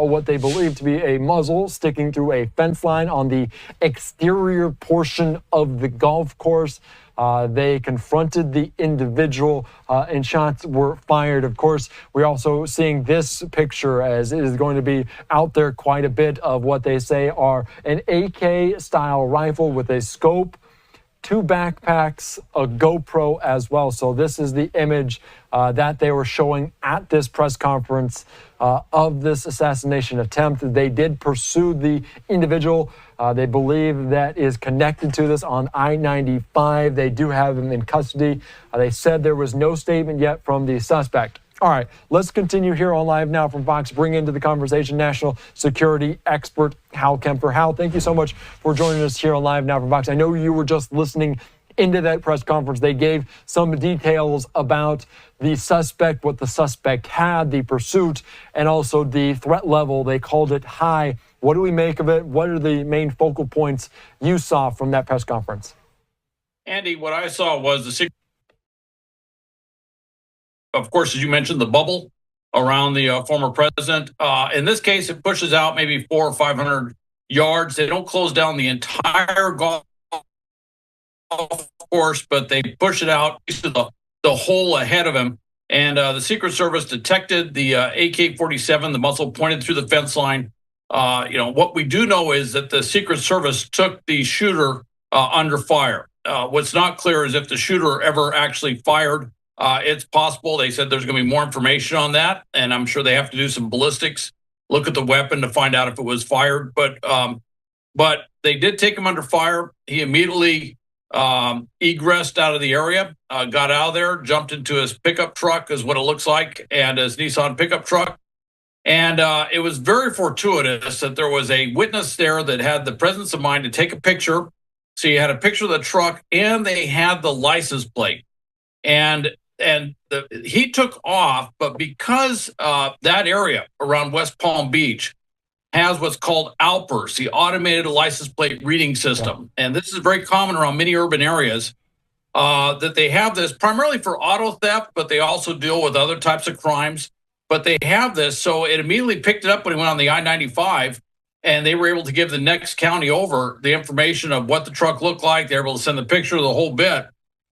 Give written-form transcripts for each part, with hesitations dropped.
what they believe to be a muzzle sticking through a fence line on the exterior portion of the golf course. They confronted the individual and shots were fired. Of course, we're also seeing this picture as it is going to be out there quite a bit of what they say are an AK-style rifle with a scope, 2 backpacks, a GoPro as well. So this is the image that they were showing at this press conference of this assassination attempt. They did pursue the individual. They believe that is connected to this on I-95. They do have him in custody. They said there was no statement yet from the suspect. All right, let's continue here on Live Now from Fox. Bring into the conversation national security expert Hal Kemper. Hal, thank you so much for joining us here on Live Now from Fox. I know you were just listening into that press conference. They gave some details about the suspect, what the suspect had, the pursuit, and also the threat level. They called it high. What do we make of it? What are the main focal points you saw from that press conference? Andy, what I saw was the secret. Of course, as you mentioned, the bubble around the former president. In this case, it pushes out maybe 400 or 500 yards. They don't close down the entire golf course, but they push it out to the hole ahead of him. And the Secret Service detected the AK-47, the muzzle pointed through the fence line. What we do know is that the Secret Service took the shooter under fire. What's not clear is if the shooter ever actually fired. It's possible. They said there's going to be more information on that, and I'm sure they have to do some ballistics, look at the weapon to find out if it was fired. But they did take him under fire. He immediately egressed out of the area, got out of there, jumped into his pickup truck, is what it looks like, and his Nissan pickup truck. And it was very fortuitous that there was a witness there that had the presence of mind to take a picture. So you had a picture of the truck, and they had the license plate. And he took off, but because that area around West Palm Beach has what's called ALPERS, the automated license plate reading system. And this is very common around many urban areas, that they have this primarily for auto theft, but they also deal with other types of crimes. But they have this, so it immediately picked it up when he went on the I-95, and they were able to give the next county over the information of what the truck looked like. They were able to send the picture of the whole bit,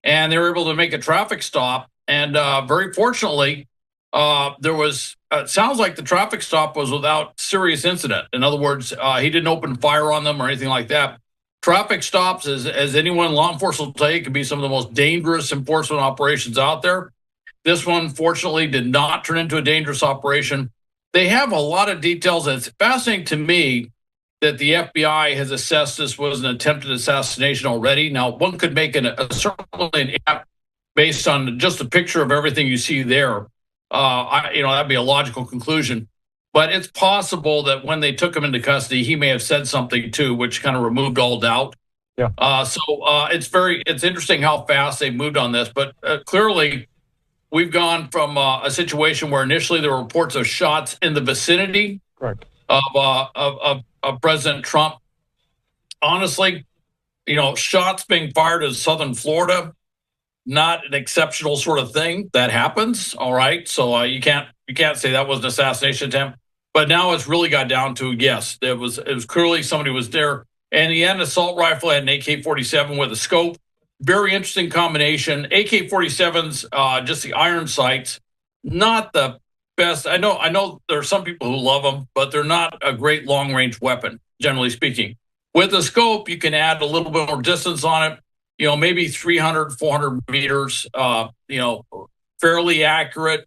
and they were able to make a traffic stop. And very fortunately, there was, it sounds like the traffic stop was without serious incident. In other words, he didn't open fire on them or anything like that. Traffic stops, as anyone in law enforcement will tell you, can be some of the most dangerous enforcement operations out there. This one, fortunately, did not turn into a dangerous operation. They have a lot of details. And it's fascinating to me that the FBI has assessed this was an attempted assassination already. Now, one could make certainly an based on just a picture of everything you see there. That'd be a logical conclusion. But it's possible that when they took him into custody, he may have said something too, which kind of removed all doubt. Yeah. It's interesting how fast they moved on this. But clearly, we've gone from a situation where initially there were reports of shots in the vicinity of President Trump. Honestly, shots being fired in southern Florida, not an exceptional sort of thing. That happens, all right. So you can't say that was an assassination attempt. But now it's really got down to, yes, it was clearly somebody was there, and he had an assault rifle, had an AK-47 with a scope. Very interesting combination. AK-47s, just the iron sights, not the best. I know there are some people who love them, but they're not a great long-range weapon, generally speaking. With the scope, you can add a little bit more distance on it, maybe 300, 400 meters, fairly accurate.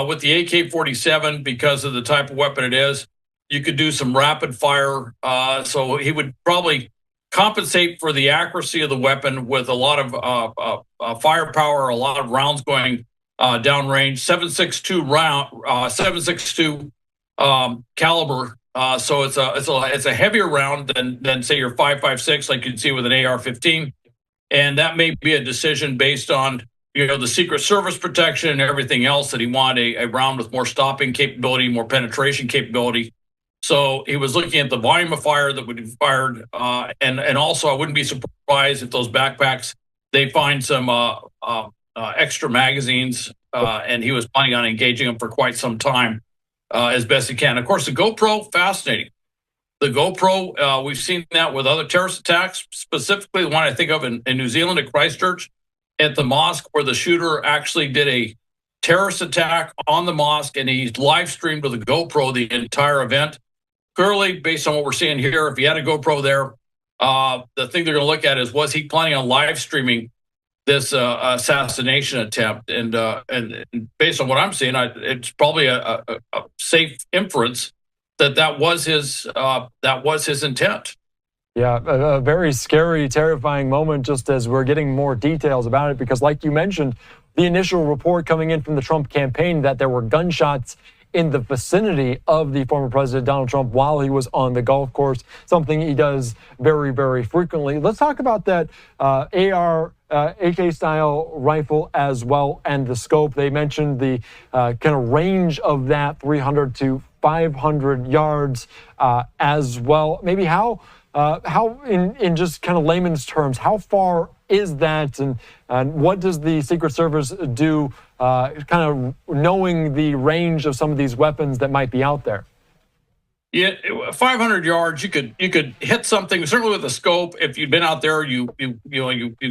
With the AK-47, because of the type of weapon it is, you could do some rapid fire. So he would probably compensate for the accuracy of the weapon with a lot of firepower, a lot of rounds going downrange. 7.62 caliber. So it's a heavier round than say your 5.56, like you'd see with an AR-15, and that may be a decision based on the Secret Service protection and everything else, that he wanted a round with more stopping capability, more penetration capability. So he was looking at the volume of fire that would be fired. And also, I wouldn't be surprised if those backpacks, they find some extra magazines, and he was planning on engaging them for quite some time. as best he can. Of course, the GoPro, fascinating. The GoPro, we've seen that with other terrorist attacks, specifically the one I think of in New Zealand at Christchurch at the mosque, where the shooter actually did a terrorist attack on the mosque, and he live streamed with a GoPro the entire event. Clearly, based on what we're seeing here, if he had a GoPro there, the thing they're going to look at is, was he planning on live streaming this assassination attempt? And based on what I'm seeing, it's probably a safe inference that was his intent. Yeah, a very scary, terrifying moment, just as we're getting more details about it, because like you mentioned, the initial report coming in from the Trump campaign that there were gunshots in the vicinity of the former president, Donald Trump, while he was on the golf course, something he does very, very frequently. Let's talk about that AK style rifle as well, and the scope. They mentioned the kind of range of that 300 to 500 yards as well. Maybe how in just kind of layman's terms, how far is that, and what does the Secret Service do, kind of knowing the range of some of these weapons that might be out there? Yeah, 500 yards, you could hit something. Certainly with a scope, if you've been out there, you've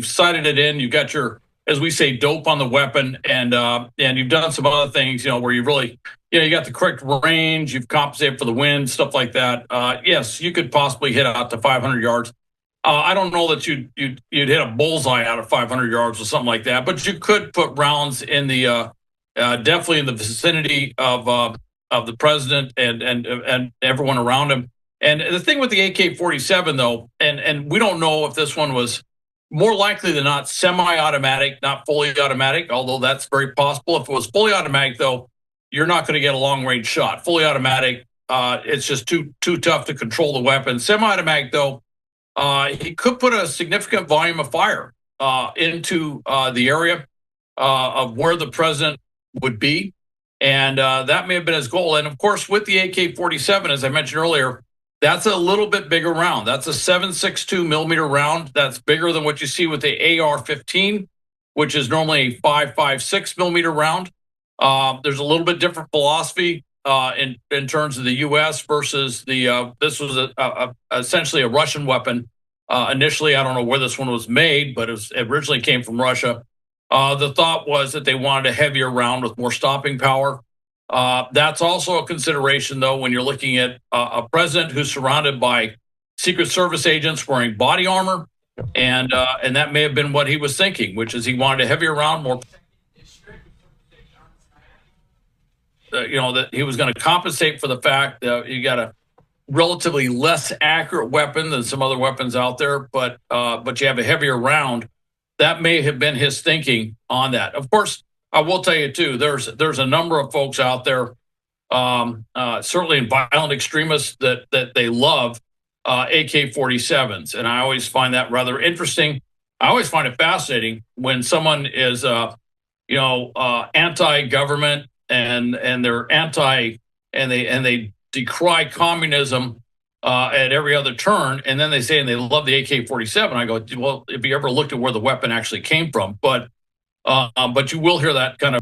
sighted it in. You've got your, as we say, dope on the weapon, and you've done some other things, where you really, you got the correct range. You've compensated for the wind, stuff like that. Yes, you could possibly hit out to 500 yards. I don't know that you'd hit a bullseye out of 500 yards or something like that, but you could put rounds in the definitely in the vicinity of the president and everyone around him. And the thing with the AK-47 though, and we don't know if this one was more likely than not semi-automatic, not fully automatic, although that's very possible. If it was fully automatic though, you're not going to get a long-range shot. Fully automatic, it's just too tough to control the weapon. Semi-automatic though, he could put a significant volume of fire into the area of where the president would be. And that may have been his goal. And of course, with the AK-47, as I mentioned earlier, that's a little bit bigger round. That's a 7.62 millimeter round. That's bigger than what you see with the AR-15, which is normally a 5.56 millimeter round. There's a little bit different philosophy in terms of the U.S. versus the this was essentially a Russian weapon. Initially, I don't know where this one was made, but it originally came from Russia. The thought was that they wanted a heavier round with more stopping power. That's also a consideration, though, when you're looking at a president who's surrounded by Secret Service agents wearing body armor, and that may have been what he was thinking, which is he wanted a heavier round, more. That he was going to compensate for the fact that you got a relatively less accurate weapon than some other weapons out there, but you have a heavier round. That may have been his thinking on that. Of course, I will tell you too, there's a number of folks out there, certainly in violent extremists, that they love AK-47s, and I always find that rather interesting. I always find it fascinating when someone is anti-government and they're anti and they decry communism at every other turn, and then they say and they love the AK-47. I go, well, if you ever looked at where the weapon actually came from, but you will hear that kind of.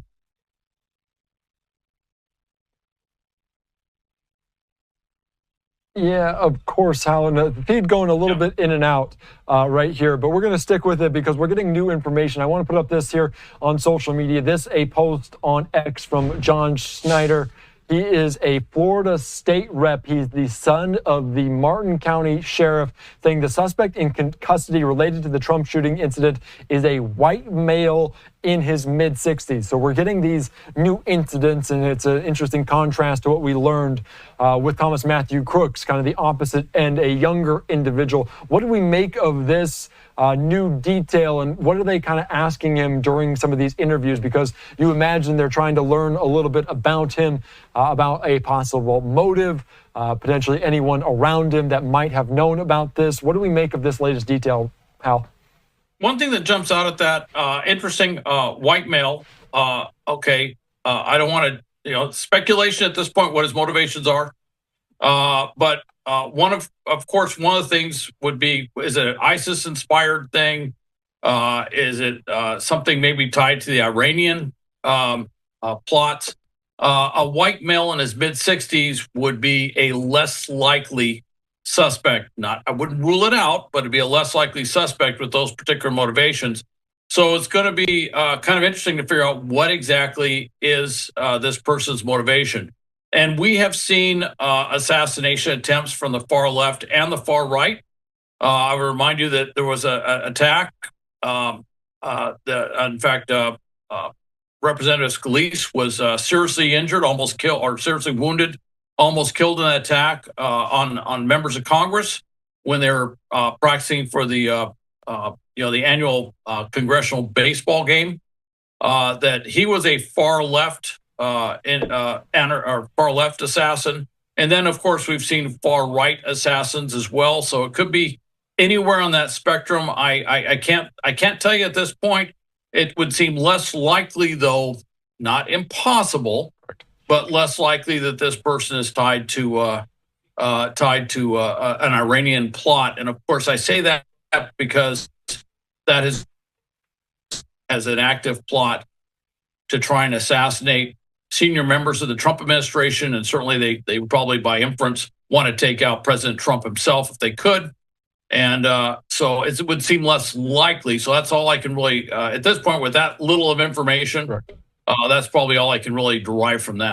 Yeah, of course, Hal. And the feed going a little bit in and out right here, but we're going to stick with it because we're getting new information. I want to put up this here on social media. This a post on X from John Schneider. He is a Florida state rep. He's the son of the Martin County sheriff, saying the suspect in custody related to the Trump shooting incident is a white male in his mid-60s. So we're getting these new incidents, and it's an interesting contrast to what we learned with Thomas Matthew Crooks, kind of the opposite end, a younger individual. What do we make of this new detail, and what are they kind of asking him during some of these interviews? Because you imagine they're trying to learn a little bit about him, about a possible motive, potentially anyone around him that might have known about this. What do we make of this latest detail, Hal? One thing that jumps out at that, interesting, white male. Okay, I don't want to, speculation at this point what his motivations are. But one of course, one of the things would be, is it an ISIS-inspired thing? Is it something maybe tied to the Iranian plots? a white male in his mid-60s would be a less likely suspect. I wouldn't rule it out, but it'd be a less likely suspect with those particular motivations. So it's going to be kind of interesting to figure out what exactly is this person's motivation. And we have seen assassination attempts from the far left and the far right. I would remind you that there was an attack. In fact, Representative Scalise was seriously injured, almost killed, or seriously wounded, almost killed in an attack on members of Congress when they were practicing for the the annual congressional baseball game. That he was a far left far left assassin, and then of course we've seen far right assassins as well. So it could be anywhere on that spectrum. I can't tell you at this point. It would seem less likely, though, not impossible, but less likely that this person is tied to an Iranian plot. And of course, I say that because that is as an active plot to try and assassinate senior members of the Trump administration, and certainly they would probably, by inference, want to take out President Trump himself if they could. And so it would seem less likely. So that's all I can really, at this point, with that little of information, that's probably all I can really derive from that.